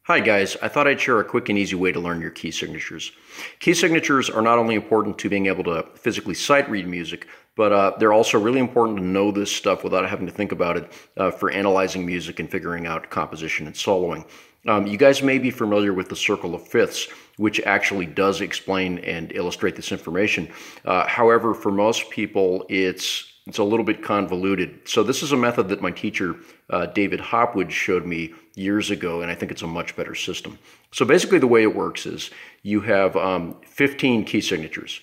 Hi guys, I thought I'd share a quick and easy way to learn your key signatures. Key signatures are not only important to being able to physically sight read music, but they're also really important to know this stuff without having to think about it for analyzing music and figuring out composition and soloing. You guys may be familiar with the circle of fifths, which actually does explain and illustrate this information. However, for most people, it's a little bit convoluted. So this is a method that my teacher, David Hopwood, showed me years ago, and I think it's a much better system. So basically the way it works is you have 15 key signatures.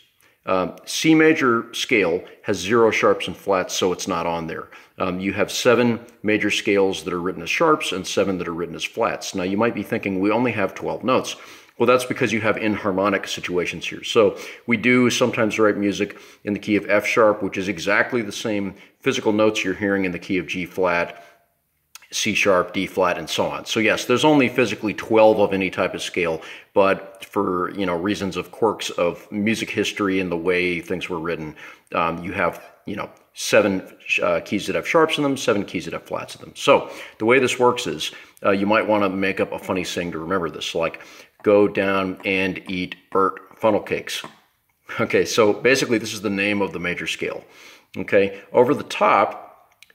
C major scale has 0 sharps and flats, so it's not on there. You have 7 major scales that are written as sharps and 7 that are written as flats. Now you might be thinking we only have 12 notes. Well, that's because you have inharmonic situations here. So we do sometimes write music in the key of F sharp, which is exactly the same physical notes you're hearing in the key of G flat, C sharp, D flat, and so on. So yes, there's only physically 12 of any type of scale, but for reasons of quirks of music history and the way things were written, you have 7 keys that have sharps in them, 7 keys that have flats in them. So the way this works is you might want to make up a funny saying to remember this, like go down and eat Bert funnel cakes. Okay, so basically this is the name of the major scale. Okay, over the top,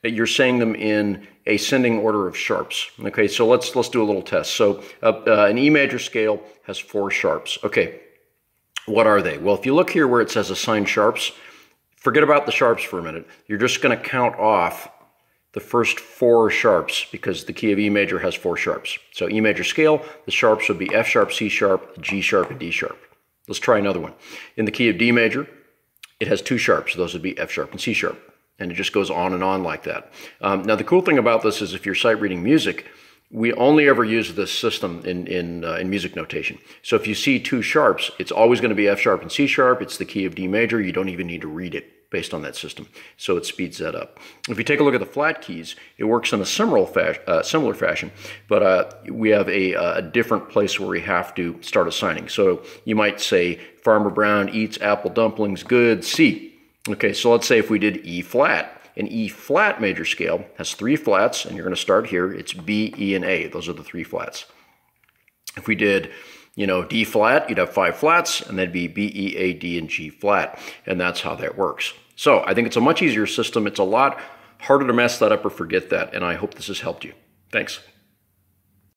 you're saying them in ascending order of sharps. Okay, so let's do a little test. So an E major scale has 4 sharps. Okay, what are they? Well, if you look here where it says assigned sharps, forget about the sharps for a minute. You're just going to count off the first 4 sharps because the key of E major has 4 sharps. So E major scale, the sharps would be F sharp, C sharp, G sharp, and D sharp. Let's try another one. In the key of D major, it has 2 sharps. Those would be F sharp and C sharp. And it just goes on and on like that. Now the cool thing about this is if you're sight reading music, we only ever use this system in music notation. So if you see 2 sharps, it's always going to be F sharp and C sharp. It's the key of D major. You don't even need to read it based on that system. So it speeds that up. If you take a look at the flat keys, it works in a similar fashion, but we have a different place where we have to start assigning. So you might say, Farmer Brown eats apple dumplings, good, C. Okay, so let's say if we did E flat. An E flat major scale has 3 flats, and you're going to start here. It's B, E, and A. Those are the 3 flats. If we did, D flat, you'd have 5 flats, and that'd be B, E, A, D, and G flat. And that's how that works. So I think it's a much easier system. It's a lot harder to mess that up or forget that, and I hope this has helped you. Thanks.